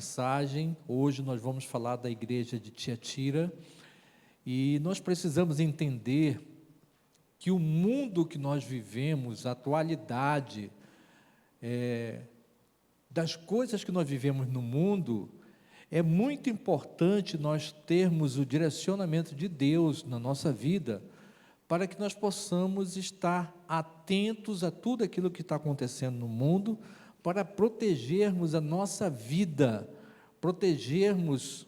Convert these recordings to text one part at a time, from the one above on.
mensagem. Hoje nós vamos falar da igreja de Tiatira e nós precisamos entender que o mundo que nós vivemos, a atualidade, das coisas que nós vivemos no mundo, é muito importante nós termos o direcionamento de Deus na nossa vida, para que nós possamos estar atentos a tudo aquilo que está acontecendo no mundo, para protegermos a nossa vida, protegermos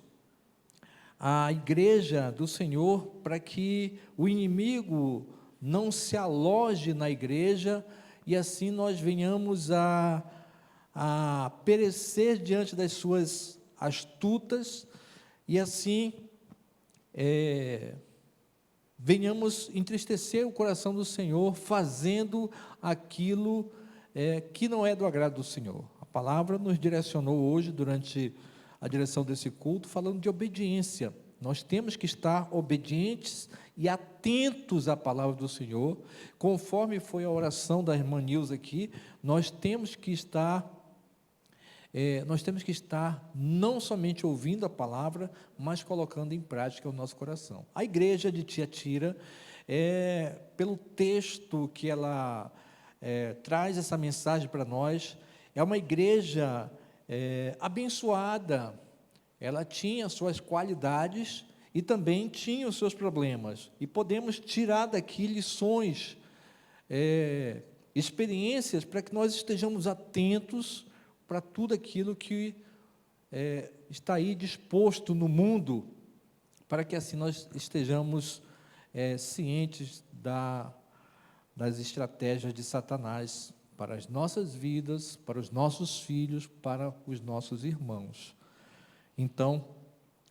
a igreja do Senhor, para que o inimigo não se aloje na igreja, e assim nós venhamos a perecer diante das suas astutas, e assim venhamos entristecer o coração do Senhor, fazendo aquilo que não é do agrado do Senhor. A palavra nos direcionou hoje, durante a direção desse culto, falando de obediência. Nós temos que estar obedientes e atentos à palavra do Senhor, conforme foi a oração da irmã Nilza aqui. Nós temos que estar não somente ouvindo a palavra, mas colocando em prática o nosso coração. A igreja de Tiatira, pelo texto que ela traz essa mensagem para nós, é uma igreja abençoada. Ela tinha suas qualidades e também tinha os seus problemas, e podemos tirar daqui lições, experiências, para que nós estejamos atentos para tudo aquilo que está aí disposto no mundo, para que assim nós estejamos cientes das estratégias de Satanás para as nossas vidas, para os nossos filhos, para os nossos irmãos. Então,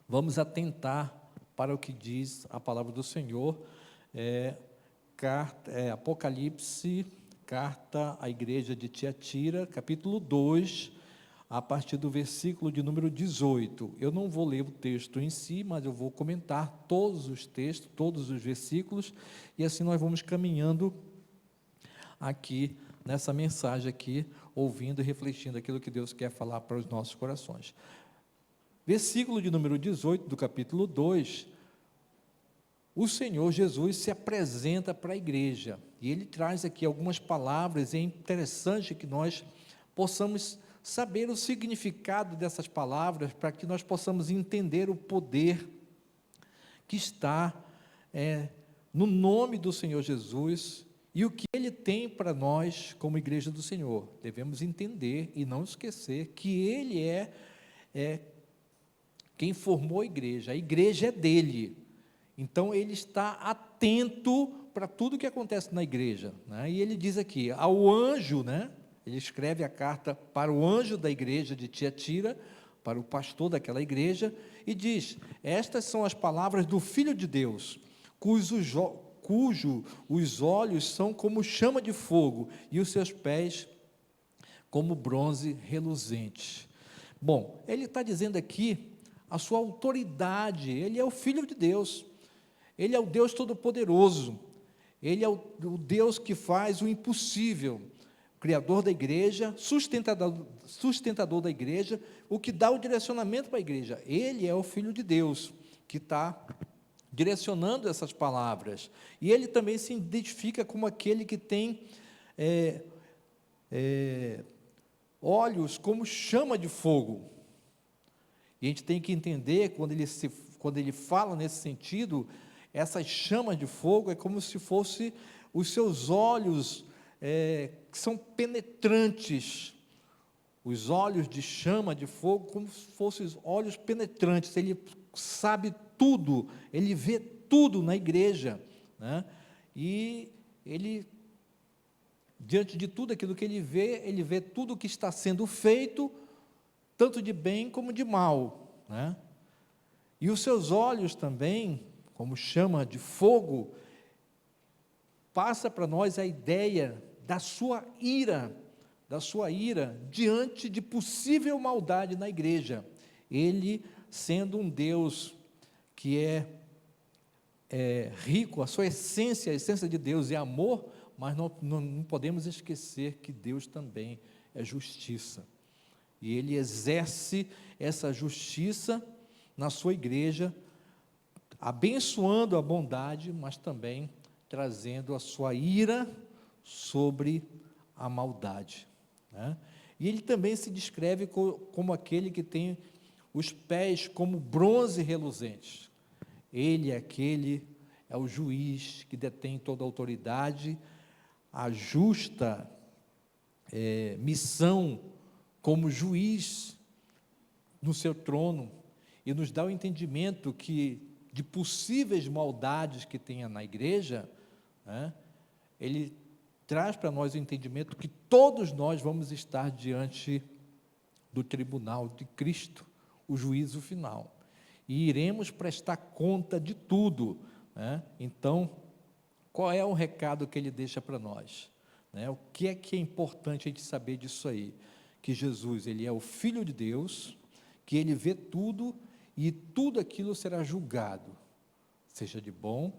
vamos atentar para o que diz a palavra do Senhor, Apocalipse, carta à igreja de Tiatira, capítulo 2, a partir do versículo de número 18. Eu não vou ler o texto em si, mas eu vou comentar todos os textos, todos os versículos, e assim nós vamos caminhando aqui, nessa mensagem aqui, ouvindo e refletindo aquilo que Deus quer falar para os nossos corações. Versículo de número 18 do capítulo 2, o Senhor Jesus se apresenta para a igreja, e Ele traz aqui algumas palavras. É interessante que nós possamos saber o significado dessas palavras, para que nós possamos entender o poder que está no nome do Senhor Jesus, e o que Ele tem para nós como igreja do Senhor. Devemos entender e não esquecer que Ele é quem formou a igreja é dele. Então ele está atento para tudo que acontece na igreja, né? E ele diz aqui, ao anjo, né? Ele escreve a carta para o anjo da igreja de Tiatira, para o pastor daquela igreja, e diz: estas são as palavras do Filho de Deus, cujo os olhos são como chama de fogo, e os seus pés como bronze reluzente. Bom, ele está dizendo aqui a sua autoridade. Ele é o Filho de Deus, Ele é o Deus Todo-Poderoso, Ele é o Deus que faz o impossível, Criador da igreja, sustentador da igreja, o que dá o direcionamento para a igreja. Ele é o Filho de Deus, que está direcionando essas palavras, e Ele também se identifica como aquele que tem olhos como chama de fogo. E a gente tem que entender, quando ele fala nesse sentido, essas chamas de fogo é como se fosse os seus olhos, que são penetrantes, os olhos de chama de fogo, como se fossem os olhos penetrantes. Ele sabe tudo, ele vê tudo na igreja, né? E ele, diante de tudo aquilo que ele vê tudo o que está sendo feito, tanto de bem como de mal, né? E os seus olhos também, como chama de fogo, passa para nós a ideia da sua ira diante de possível maldade na igreja. Ele, sendo um Deus que é rico, a sua essência, a essência de Deus é amor, mas não podemos esquecer que Deus também é justiça. e ele exerce essa justiça na sua igreja, abençoando a bondade, mas também trazendo a sua ira sobre a maldade, né? E ele também se descreve como aquele que tem os pés como bronze reluzentes. Ele é o juiz que detém toda a autoridade, a justa missão como juiz no seu trono, e nos dá o entendimento que de possíveis maldades que tenha na igreja, né, ele traz para nós o entendimento que todos nós vamos estar diante do tribunal de Cristo, o juízo final, e iremos prestar conta de tudo, né? Então, qual é o recado que ele deixa para nós, né? O que é importante a gente saber disso aí? Que Jesus, ele é o Filho de Deus, que ele vê tudo, e tudo aquilo será julgado, seja de bom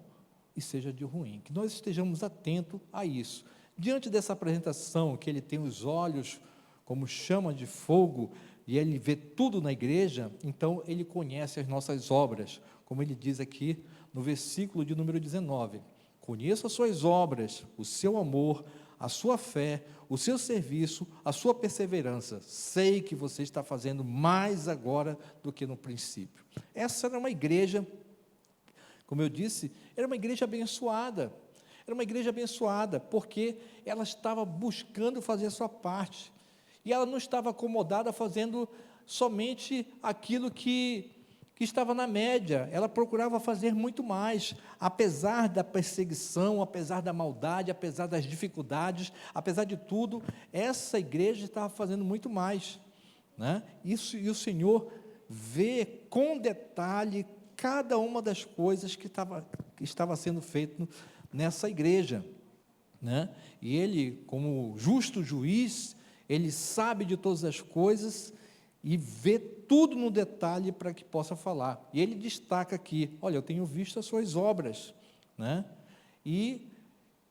e seja de ruim, que nós estejamos atentos a isso. Diante dessa apresentação, que ele tem os olhos como chama de fogo, e ele vê tudo na igreja, então ele conhece as nossas obras, como ele diz aqui no versículo de número 19, conheço as suas obras, o seu amor, a sua fé, o seu serviço, a sua perseverança, sei que você está fazendo mais agora do que no princípio. Essa era uma igreja, como eu disse, era uma igreja abençoada, porque ela estava buscando fazer a sua parte, e ela não estava acomodada fazendo somente aquilo que estava na média, ela procurava fazer muito mais, apesar da perseguição, apesar da maldade, apesar das dificuldades, apesar de tudo, essa igreja estava fazendo muito mais, né? Isso, e o Senhor vê com detalhe cada uma das coisas que estava sendo feito nessa igreja, né? E ele, como justo juiz, ele sabe de todas as coisas e vê tudo no detalhe para que possa falar. E ele destaca aqui, olha, eu tenho visto as suas obras, né? E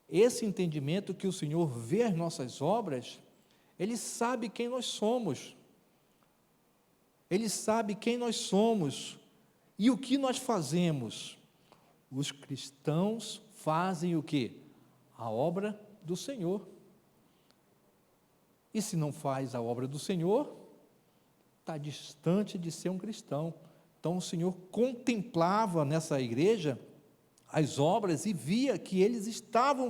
esse entendimento que o Senhor vê as nossas obras, ele sabe quem nós somos, ele sabe quem nós somos e o que nós fazemos. Os cristãos fazem o quê? A obra do Senhor. E se não faz a obra do Senhor, está distante de ser um cristão. Então o Senhor contemplava nessa igreja as obras e via que eles estavam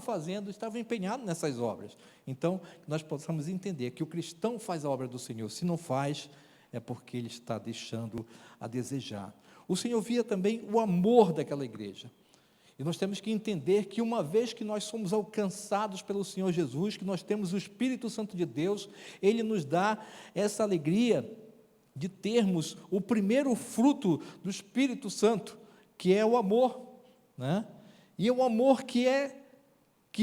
empenhados nessas obras. Então, nós possamos entender que o cristão faz a obra do Senhor, se não faz, é porque ele está deixando a desejar. O Senhor via também o amor daquela igreja. E nós temos que entender que uma vez que nós somos alcançados pelo Senhor Jesus, que nós temos o Espírito Santo de Deus, Ele nos dá essa alegria de termos o primeiro fruto do Espírito Santo, que é o amor, né? E é um amor que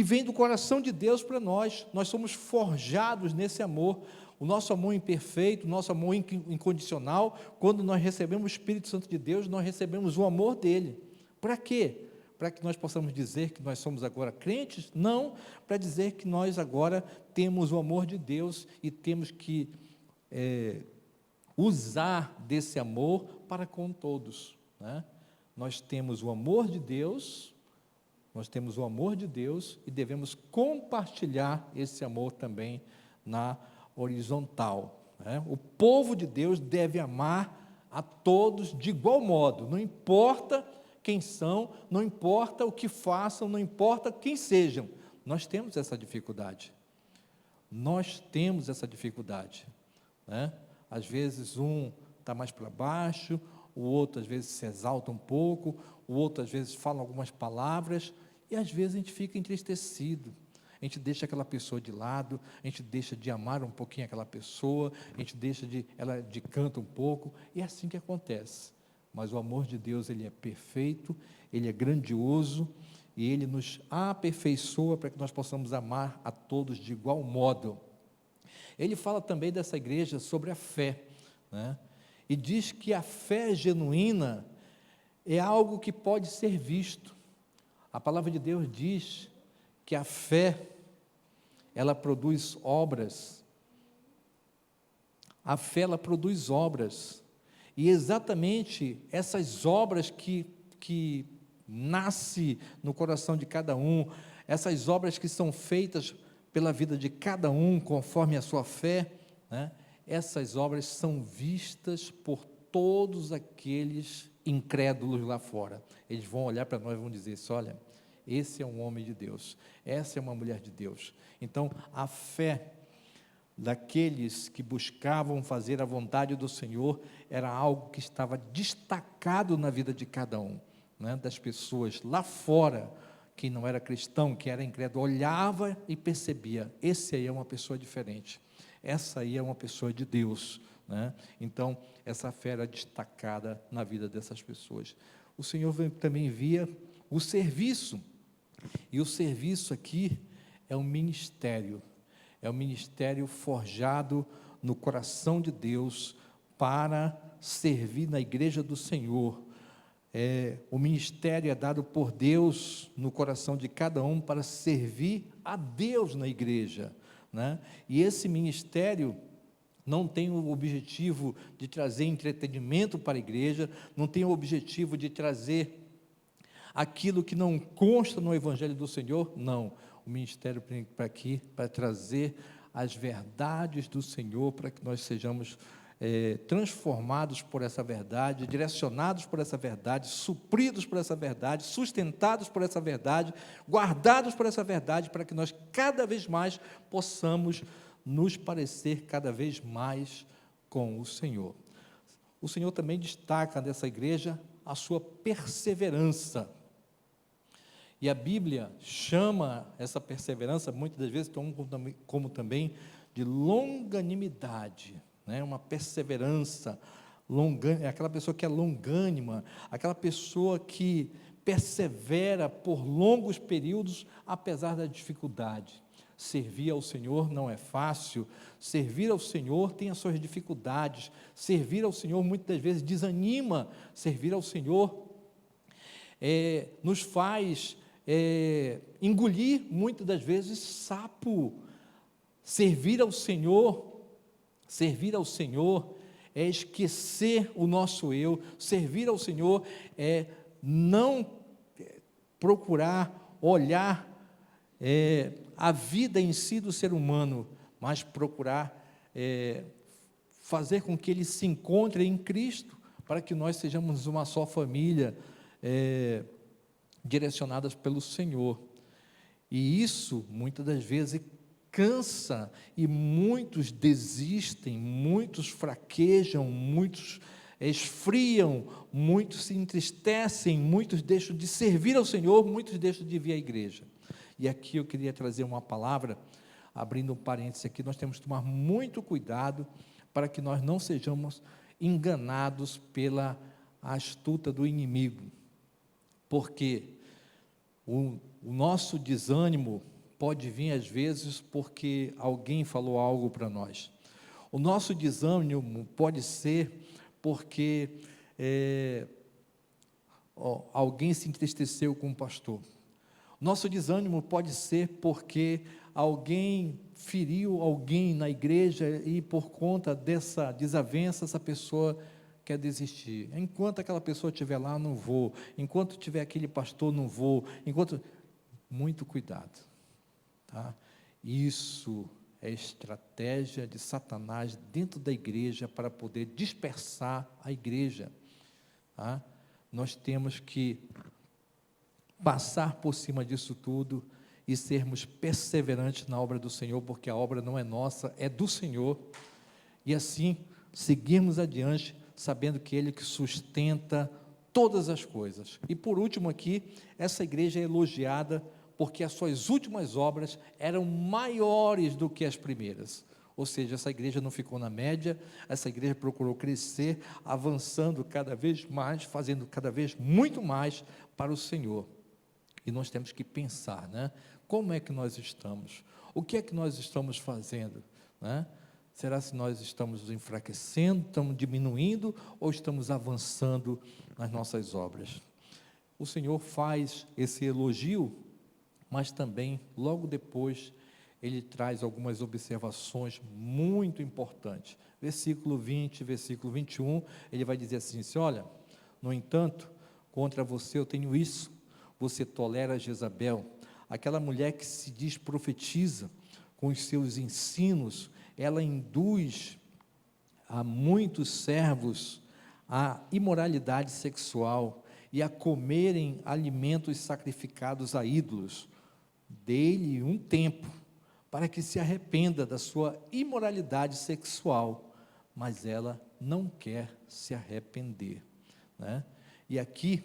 vem do coração de Deus para nós somos forjados nesse amor, o nosso amor imperfeito, o nosso amor incondicional. Quando nós recebemos o Espírito Santo de Deus, nós recebemos o amor dele. Para quê? Para que nós possamos dizer que nós somos agora crentes? Não, para dizer que nós agora temos o amor de Deus e temos que usar desse amor para com todos, né? Nós temos o amor de Deus, e devemos compartilhar esse amor também na horizontal, né? O povo de Deus deve amar a todos de igual modo, não importa quem são, não importa o que façam, não importa quem sejam. Nós temos essa dificuldade, né? Às vezes um está mais para baixo, o outro às vezes se exalta um pouco, o outro às vezes fala algumas palavras, e às vezes a gente fica entristecido, a gente deixa aquela pessoa de lado, a gente deixa de amar um pouquinho aquela pessoa, a gente deixa ela de canto um pouco, e é assim que acontece. Mas o amor de Deus, ele é perfeito, ele é grandioso, e ele nos aperfeiçoa para que nós possamos amar a todos de igual modo. Ele fala também dessa igreja sobre a fé, né? E diz que a fé genuína é algo que pode ser visto. A palavra de Deus diz que a fé, ela produz obras. A fé, ela produz obras, e exatamente essas obras que nasce no coração de cada um, essas obras que são feitas pela vida de cada um, conforme a sua fé, né? Essas obras são vistas por todos aqueles incrédulos lá fora. Eles vão olhar para nós e vão dizer assim: olha, esse é um homem de Deus, essa é uma mulher de Deus. Então, a fé daqueles que buscavam fazer a vontade do Senhor era algo que estava destacado na vida de cada um, né? Das pessoas lá fora, quem não era cristão, que era incrédulo, olhava e percebia: esse aí é uma pessoa diferente, essa aí é uma pessoa de Deus, né? Então, essa fé era destacada na vida dessas pessoas. O Senhor também via o serviço, e o serviço aqui é um ministério forjado no coração de Deus para servir na igreja do Senhor. O ministério é dado por Deus no coração de cada um para servir a Deus na igreja, né? E esse ministério não tem o objetivo de trazer entretenimento para a igreja, não tem o objetivo de trazer aquilo que não consta no Evangelho do Senhor, não. O ministério vem para aqui para trazer as verdades do Senhor, para que nós sejamos transformados por essa verdade, direcionados por essa verdade, supridos por essa verdade, sustentados por essa verdade, guardados por essa verdade, para que nós cada vez mais possamos nos parecer cada vez mais com o Senhor. O Senhor também destaca nessa igreja a sua perseverança. E a Bíblia chama essa perseverança, muitas das vezes, como também de longanimidade, né? Uma perseverança, é aquela pessoa que é longânima, aquela pessoa que persevera por longos períodos, apesar da dificuldade. Servir ao Senhor não é fácil, servir ao Senhor tem as suas dificuldades, servir ao Senhor muitas das vezes desanima, servir ao Senhor nos faz engolir muitas das vezes sapo. Servir ao Senhor é esquecer o nosso eu, servir ao Senhor é não procurar olhar a vida em si do ser humano, mas procurar fazer com que ele se encontre em Cristo, para que nós sejamos uma só família, direcionadas pelo Senhor. E isso, muitas das vezes, cansa, e muitos desistem, muitos fraquejam, muitos esfriam, muitos se entristecem, muitos deixam de servir ao Senhor, muitos deixam de vir à igreja. E aqui eu queria trazer uma palavra, abrindo um parênteses aqui, nós temos que tomar muito cuidado para que nós não sejamos enganados pela astuta do inimigo, porque o nosso desânimo pode vir às vezes porque alguém falou algo para nós. O nosso desânimo pode ser porque alguém se entristeceu com o pastor. Nosso desânimo pode ser porque alguém feriu alguém na igreja e por conta dessa desavença, essa pessoa quer desistir. Enquanto aquela pessoa estiver lá, não vou. Enquanto tiver aquele pastor, não vou. Muito cuidado, tá? Isso é estratégia de Satanás dentro da igreja para poder dispersar a igreja, tá? Nós temos que passar por cima disso tudo e sermos perseverantes na obra do Senhor, porque a obra não é nossa, é do Senhor, e assim seguirmos adiante, sabendo que Ele que sustenta todas as coisas. E por último aqui, essa igreja é elogiada porque as suas últimas obras eram maiores do que as primeiras. Ou seja, essa igreja não ficou na média, essa igreja procurou crescer, avançando cada vez mais, fazendo cada vez muito mais para o Senhor. E nós temos que pensar, né? Como é que nós estamos? O que é que nós estamos fazendo, né? Será se nós estamos nos enfraquecendo, estamos diminuindo ou estamos avançando nas nossas obras? O Senhor faz esse elogio, mas também, logo depois, Ele traz algumas observações muito importantes. versículo 20, versículo 21, ele vai dizer assim, olha, no entanto, contra você eu tenho isso, você tolera Jezabel, aquela mulher que se diz profetiza, com os seus ensinos, ela induz a muitos servos à imoralidade sexual e a comerem alimentos sacrificados a ídolos. Dê-lhe um tempo para que se arrependa da sua imoralidade sexual, mas ela não quer se arrepender, né? E aqui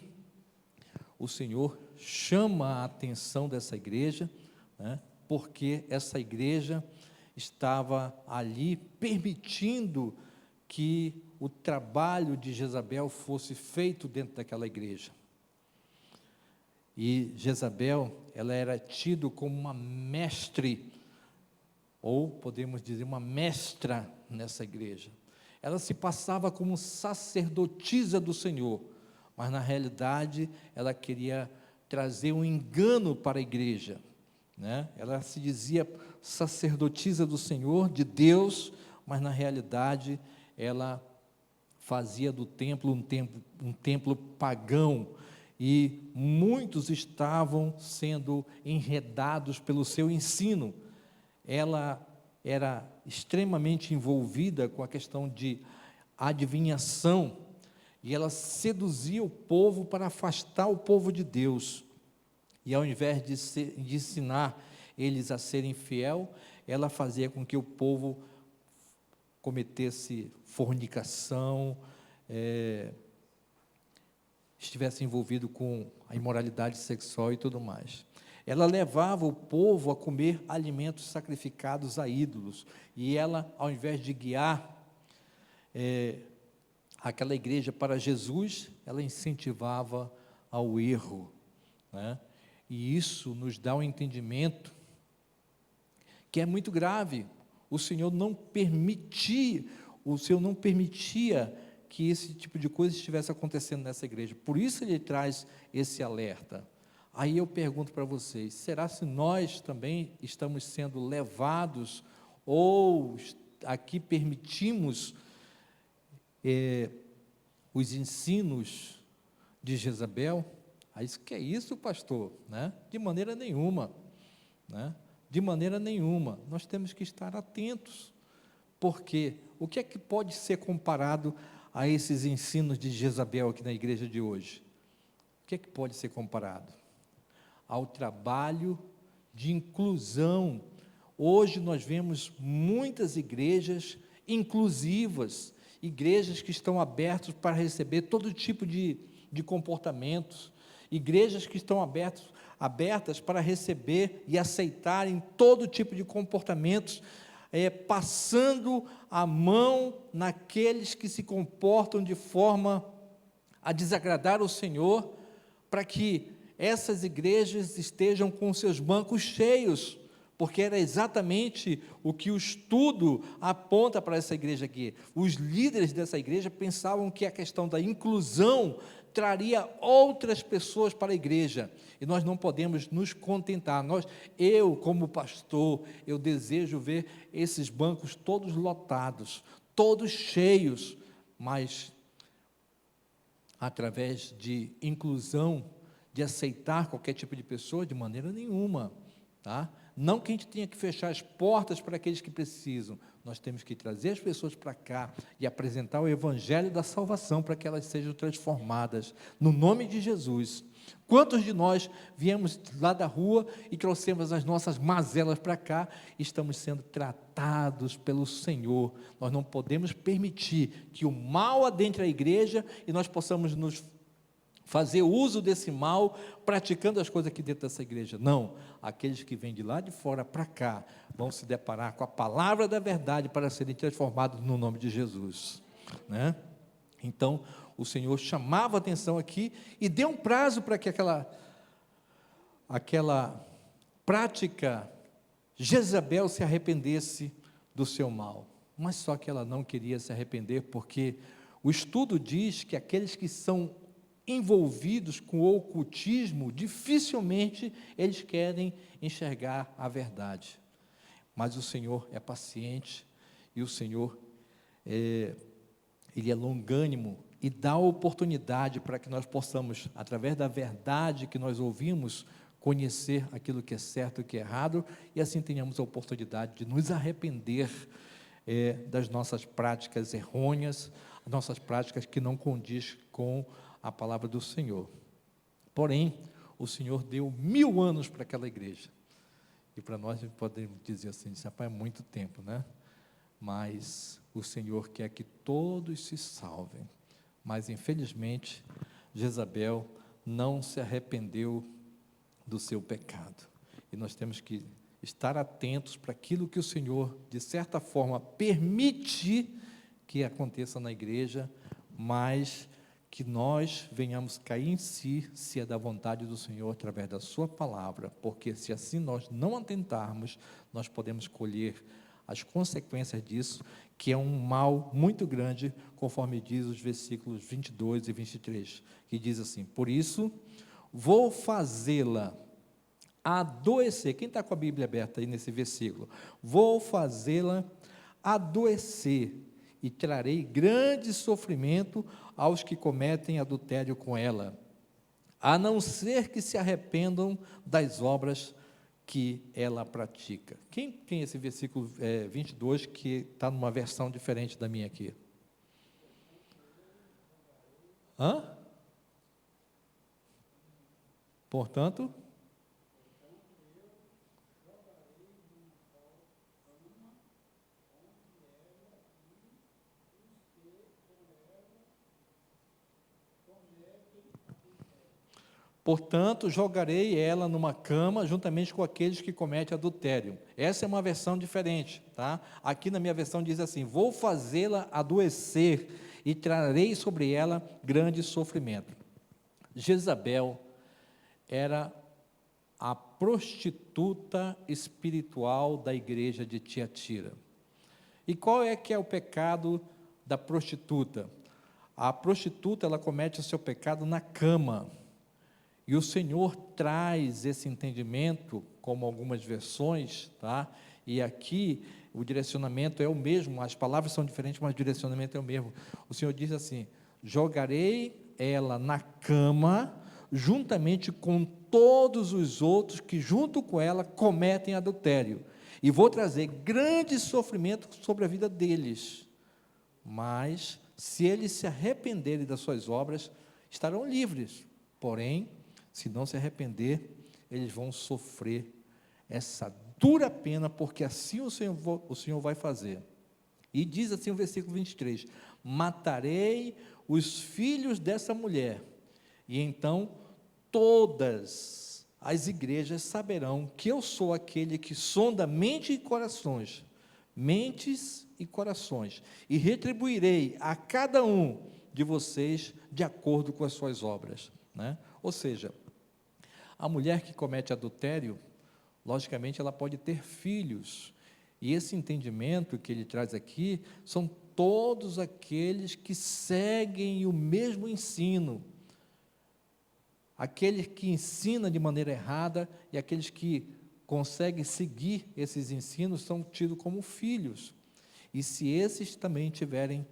o Senhor chama a atenção dessa igreja, né? Porque essa igreja estava ali permitindo que o trabalho de Jezabel fosse feito dentro daquela igreja. E Jezabel, ela era tida como uma mestre, ou podemos dizer uma mestra nessa igreja. Ela se passava como sacerdotisa do Senhor, mas na realidade ela queria trazer um engano para a igreja, né? Ela se dizia sacerdotisa do Senhor, de Deus, mas na realidade ela fazia do templo um templo pagão, e muitos estavam sendo enredados pelo seu ensino. Ela era extremamente envolvida com a questão de adivinhação, e ela seduzia o povo para afastar o povo de Deus. E ao invés de ensinar eles a serem fiel, ela fazia com que o povo cometesse fornicação, estivesse envolvido com a imoralidade sexual e tudo mais. Ela levava o povo a comer alimentos sacrificados a ídolos, e ela, ao invés de guiar aquela igreja para Jesus, ela incentivava ao erro, né? E isso nos dá um entendimento que é muito grave. O Senhor não permitia que esse tipo de coisa estivesse acontecendo nessa igreja. Por isso ele traz esse alerta. Aí eu pergunto para vocês, será se nós também estamos sendo levados, ou aqui permitimos os ensinos de Jezabel? Isso que é isso, pastor, né? De maneira nenhuma, né? De maneira nenhuma. Nós temos que estar atentos, porque o que é que pode ser comparado a esses ensinos de Jezabel aqui na igreja de hoje? O que é que pode ser comparado? Ao trabalho de inclusão. Hoje nós vemos muitas igrejas inclusivas, igrejas que estão abertas para receber todo tipo de comportamentos, igrejas que estão abertas para receber e aceitarem todo tipo de comportamentos, passando a mão naqueles que se comportam de forma a desagradar o Senhor, para que essas igrejas estejam com seus bancos cheios, porque era exatamente o que o estudo aponta para essa igreja aqui. Os líderes dessa igreja pensavam que a questão da inclusão traria outras pessoas para a igreja, e nós não podemos nos contentar. Eu como pastor, eu desejo ver esses bancos todos lotados, todos cheios, mas através de inclusão, de aceitar qualquer tipo de pessoa, de maneira nenhuma, tá? Não que a gente tenha que fechar as portas para aqueles que precisam, nós temos que trazer as pessoas para cá e apresentar o evangelho da salvação para que elas sejam transformadas, no nome de Jesus. Quantos de nós viemos lá da rua e trouxemos as nossas mazelas para cá e estamos sendo tratados pelo Senhor? Nós não podemos permitir que o mal adentre a igreja e nós possamos nos fazer uso desse mal, praticando as coisas aqui dentro dessa igreja. Não, aqueles que vêm de lá de fora para cá, vão se deparar com a palavra da verdade para serem transformados no nome de Jesus, né? Então, o Senhor chamava a atenção aqui, e deu um prazo para que aquela prática, Jezabel se arrependesse do seu mal, mas só que ela não queria se arrepender, porque o estudo diz que aqueles que são envolvidos com o ocultismo, dificilmente eles querem enxergar a verdade, mas o Senhor é paciente, e o Senhor Ele é longânimo e dá oportunidade para que nós possamos, através da verdade que nós ouvimos, conhecer aquilo que é certo e o que é errado, e assim tenhamos a oportunidade de nos arrepender das nossas práticas errôneas, nossas práticas que não condiz com a palavra do Senhor. Porém, o Senhor deu 1000 anos para aquela igreja, e para nós podemos dizer assim, rapaz, é muito tempo, né? Mas o Senhor quer que todos se salvem, mas infelizmente Jezabel não se arrependeu do seu pecado, e nós temos que estar atentos para aquilo que o Senhor, de certa forma, permite que aconteça na igreja, mas que nós venhamos cair em si, se é da vontade do Senhor, através da sua palavra, porque se assim nós não atentarmos, nós podemos colher as consequências disso, que é um mal muito grande, conforme diz os versículos 22 e 23, que diz assim: por isso, vou fazê-la adoecer. Quem está com a Bíblia aberta aí nesse versículo? Vou fazê-la adoecer, e trarei grande sofrimento aos que cometem adultério com ela, a não ser que se arrependam das obras que ela pratica. Quem tem esse versículo 22, que está numa versão diferente da minha aqui? Portanto, jogarei ela numa cama, juntamente com aqueles que cometem adultério. Essa é uma versão diferente, tá? Aqui na minha versão diz assim: vou fazê-la adoecer, e trarei sobre ela grande sofrimento. Jezabel era a prostituta espiritual da igreja de Tiatira. E qual é que é o pecado da prostituta? A prostituta, ela comete o seu pecado na cama. E o Senhor traz esse entendimento, como algumas versões, tá? E aqui o direcionamento é o mesmo, as palavras são diferentes, mas o direcionamento é o mesmo. O Senhor diz assim: jogarei ela na cama, juntamente com todos os outros que junto com ela cometem adultério, e vou trazer grande sofrimento sobre a vida deles, mas se eles se arrependerem das suas obras, estarão livres. Porém, se não se arrepender, eles vão sofrer essa dura pena, porque assim o Senhor vai fazer. E diz assim o versículo 23: matarei os filhos dessa mulher, e então todas as igrejas saberão que eu sou aquele que sonda mentes e corações, e retribuirei a cada um de vocês de acordo com as suas obras, né? Ou seja, a mulher que comete adultério, logicamente ela pode ter filhos, e esse entendimento que ele traz aqui, são todos aqueles que seguem o mesmo ensino, aqueles que ensinam de maneira errada, e aqueles que conseguem seguir esses ensinos, são tidos como filhos, e se esses também tiverem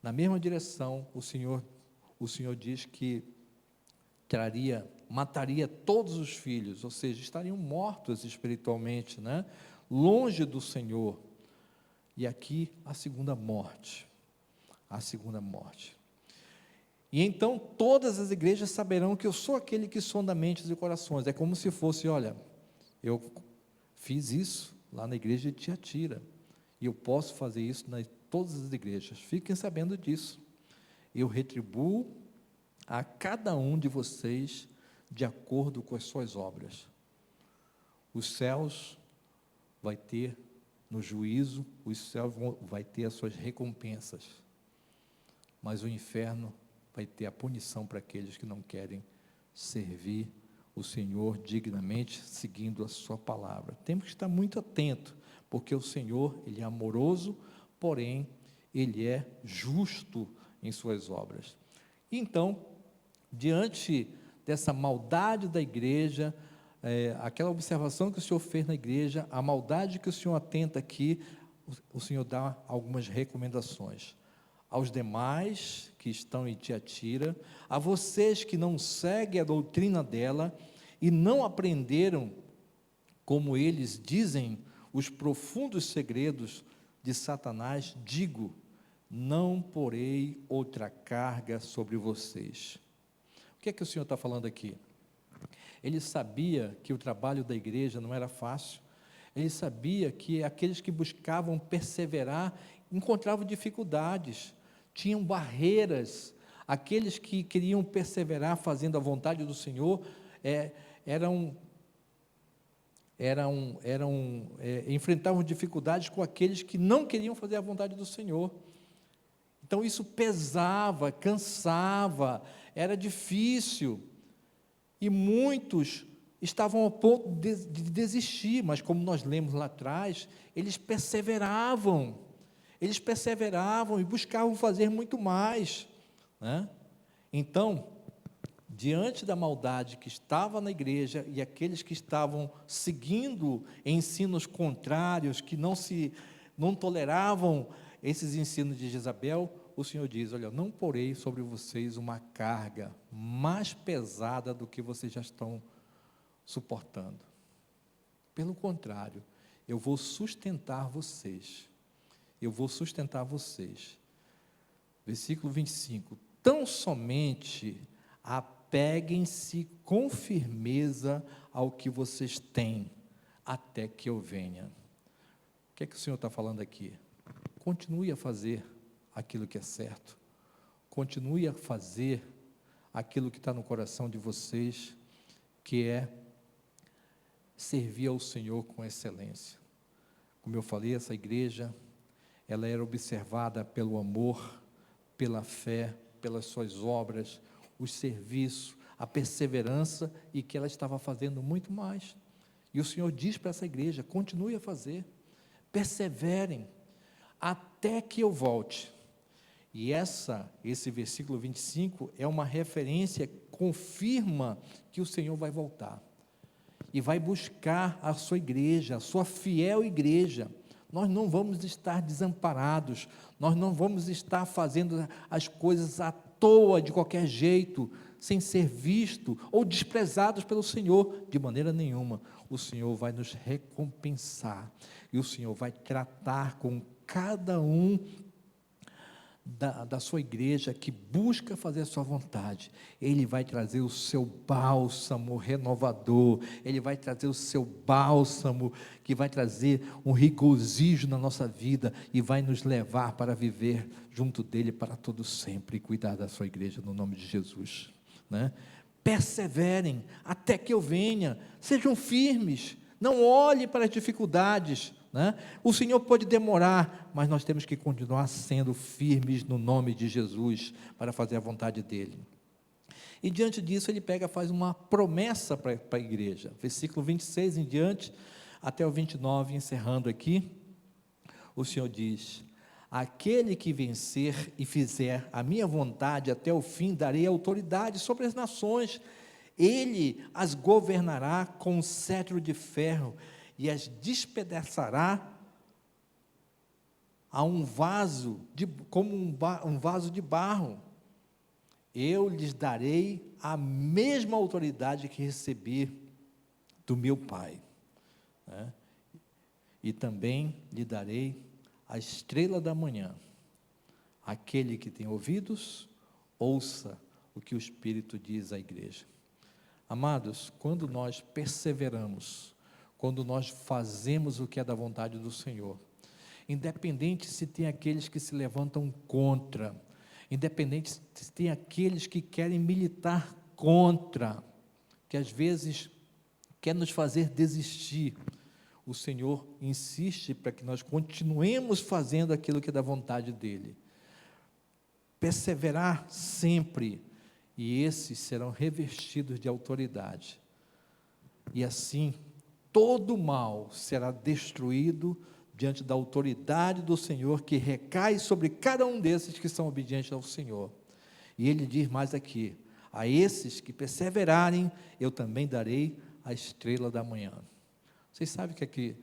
na mesma direção, o Senhor diz que mataria todos os filhos, ou seja, estariam mortos espiritualmente, né? Longe do Senhor. E aqui a segunda morte. E então todas as igrejas saberão que eu sou aquele que sonda mentes e corações. É como se fosse: olha, eu fiz isso lá na igreja de Tiatira, e eu posso fazer isso em todas as igrejas. Fiquem sabendo disso. Eu retribuo a cada um de vocês de acordo com as suas obras. Os céus vai ter, no juízo, os céus vai ter as suas recompensas, mas o inferno vai ter a punição para aqueles que não querem servir o Senhor dignamente, seguindo a sua palavra. Temos que estar muito atento, porque o Senhor, Ele é amoroso, porém, Ele é justo em suas obras. Então, diante dessa maldade da igreja, aquela observação que o Senhor fez na igreja, a maldade que o Senhor atenta aqui, o Senhor dá algumas recomendações. Aos demais que estão em Tiatira, a vocês que não seguem a doutrina dela e não aprenderam, como eles dizem, os profundos segredos de Satanás, digo: não porei outra carga sobre vocês. O que é que o Senhor está falando aqui? Ele sabia que o trabalho da igreja não era fácil, ele sabia que aqueles que buscavam perseverar encontravam dificuldades, tinham barreiras, aqueles que queriam perseverar fazendo a vontade do Senhor, enfrentavam dificuldades com aqueles que não queriam fazer a vontade do Senhor. Então isso pesava, cansava, era difícil, e muitos estavam ao ponto de desistir, mas como nós lemos lá atrás, eles perseveravam e buscavam fazer muito mais, né? Então, diante da maldade que estava na igreja e aqueles que estavam seguindo ensinos contrários, que não toleravam esses ensinos de Jezabel, o Senhor diz: olha, não porei sobre vocês uma carga mais pesada do que vocês já estão suportando. Pelo contrário, eu vou sustentar vocês. Versículo 25: tão somente apeguem-se com firmeza ao que vocês têm, até que eu venha. O que é que o Senhor está falando aqui? Continue a fazer aquilo que é certo, continue a fazer aquilo que está no coração de vocês, que é servir ao Senhor com excelência. Como eu falei, essa igreja, ela era observada pelo amor, pela fé, pelas suas obras, os serviços, a perseverança, e que ela estava fazendo muito mais. E o Senhor diz para essa igreja: continue a fazer, perseverem, até que eu volte. E esse versículo 25 é uma referência, confirma que o Senhor vai voltar, e vai buscar a sua igreja, a sua fiel igreja. Nós não vamos estar desamparados, nós não vamos estar fazendo as coisas à toa, de qualquer jeito, sem ser visto ou desprezados pelo Senhor, de maneira nenhuma. O Senhor vai nos recompensar, e o Senhor vai tratar com cada um da sua igreja que busca fazer a sua vontade. Ele vai trazer o seu bálsamo renovador, ele vai trazer o seu bálsamo que vai trazer um regozijo na nossa vida e vai nos levar para viver junto dele para todo sempre, e cuidar da sua igreja no nome de Jesus, né? Perseverem até que eu venha, sejam firmes, não olhe para as dificuldades, né? O Senhor pode demorar, mas nós temos que continuar sendo firmes no nome de Jesus, para fazer a vontade dEle. E diante disso, ele faz uma promessa para a igreja, versículo 26 em diante, até o 29, encerrando aqui, o Senhor diz: aquele que vencer e fizer a minha vontade até o fim, darei autoridade sobre as nações, ele as governará com um cetro de ferro, e as despedaçará como um vaso de barro. Eu lhes darei a mesma autoridade que recebi do meu Pai, né? E também lhe darei a estrela da manhã. Aquele que tem ouvidos, ouça o que o Espírito diz à igreja. Amados, quando nós perseveramos, quando nós fazemos o que é da vontade do Senhor, independente se tem aqueles que se levantam contra, independente se tem aqueles que querem militar contra, que às vezes quer nos fazer desistir, o Senhor insiste para que nós continuemos fazendo aquilo que é da vontade dEle. Perseverar sempre, e esses serão revestidos de autoridade. E assim, todo o mal será destruído diante da autoridade do Senhor, que recai sobre cada um desses que são obedientes ao Senhor. E ele diz mais aqui: a esses que perseverarem, eu também darei a estrela da manhã. Vocês sabem que aqui,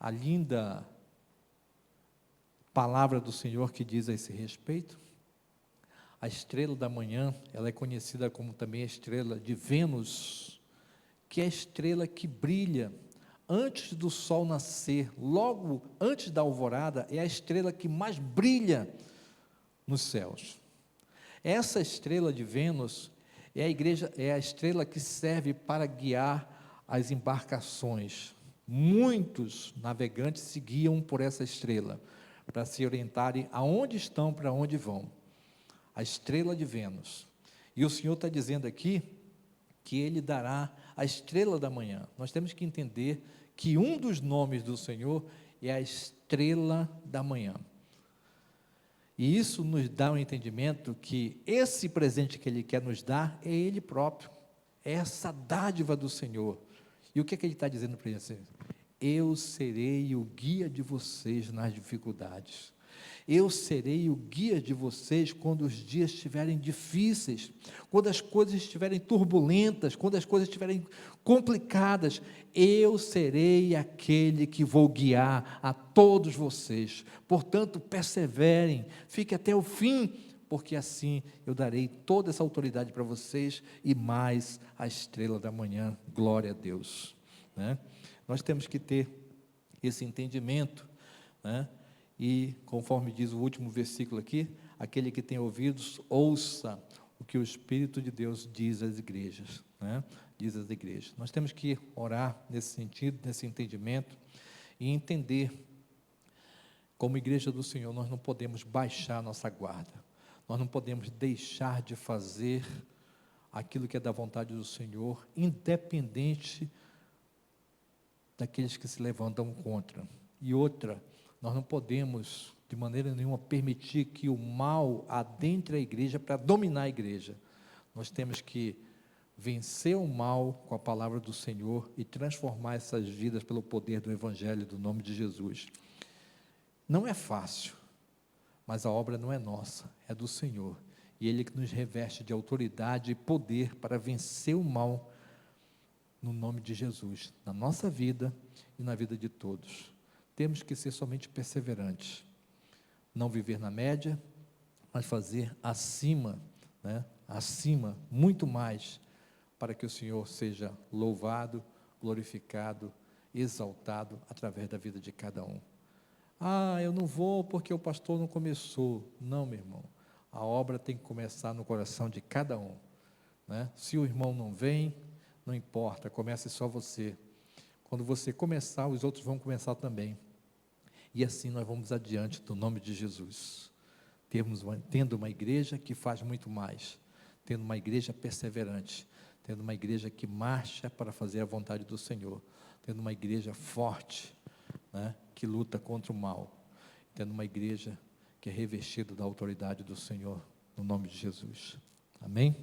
a linda palavra do Senhor que diz a esse respeito. A estrela da manhã, ela é conhecida como também a estrela de Vênus, que é a estrela que brilha antes do sol nascer, logo antes da alvorada, é a estrela que mais brilha nos céus. Essa estrela de Vênus é a estrela que serve para guiar as embarcações. Muitos navegantes se guiam por essa estrela, para se orientarem aonde estão, para onde vão. A estrela de Vênus. E o Senhor está dizendo aqui que Ele dará a estrela da manhã. Nós temos que entender que um dos nomes do Senhor é a estrela da manhã. E isso nos dá um entendimento que esse presente que Ele quer nos dar é Ele próprio, é essa dádiva do Senhor. E o que é que Ele está dizendo para eles? Eu serei o guia de vocês nas dificuldades. Eu serei o guia de vocês quando os dias estiverem difíceis, quando as coisas estiverem turbulentas, quando as coisas estiverem complicadas. Eu serei aquele que vou guiar a todos vocês. Portanto, perseverem, fiquem até o fim, porque assim eu darei toda essa autoridade para vocês e mais a estrela da manhã. Glória a Deus, né? Nós temos que ter esse entendimento, né? E, conforme diz o último versículo aqui, aquele que tem ouvidos, ouça o que o Espírito de Deus diz às igrejas, né? Diz às igrejas. Nós temos que orar nesse sentido, nesse entendimento, e entender, como igreja do Senhor, nós não podemos baixar a nossa guarda, nós não podemos deixar de fazer aquilo que é da vontade do Senhor, independente daqueles que se levantam contra. E outra, nós não podemos, de maneira nenhuma, permitir que o mal adentre a igreja para dominar a igreja. Nós temos que vencer o mal com a palavra do Senhor e transformar essas vidas pelo poder do Evangelho, do nome de Jesus. Não é fácil, mas a obra não é nossa, é do Senhor. E Ele que nos reveste de autoridade e poder para vencer o mal, no nome de Jesus, na nossa vida e na vida de todos. Temos que ser somente perseverantes, não viver na média, mas fazer acima, né? Acima, muito mais, para que o Senhor seja louvado, glorificado, exaltado, através da vida de cada um. Eu não vou porque o pastor não começou. Não, meu irmão, a obra tem que começar no coração de cada um, né? Se o irmão não vem, não importa, comece só você. Quando você começar, os outros vão começar também. E assim nós vamos adiante, do nome de Jesus. Tendo uma igreja que faz muito mais, tendo uma igreja perseverante, tendo uma igreja que marcha para fazer a vontade do Senhor, tendo uma igreja forte, né, que luta contra o mal, tendo uma igreja que é revestida da autoridade do Senhor, no nome de Jesus. Amém?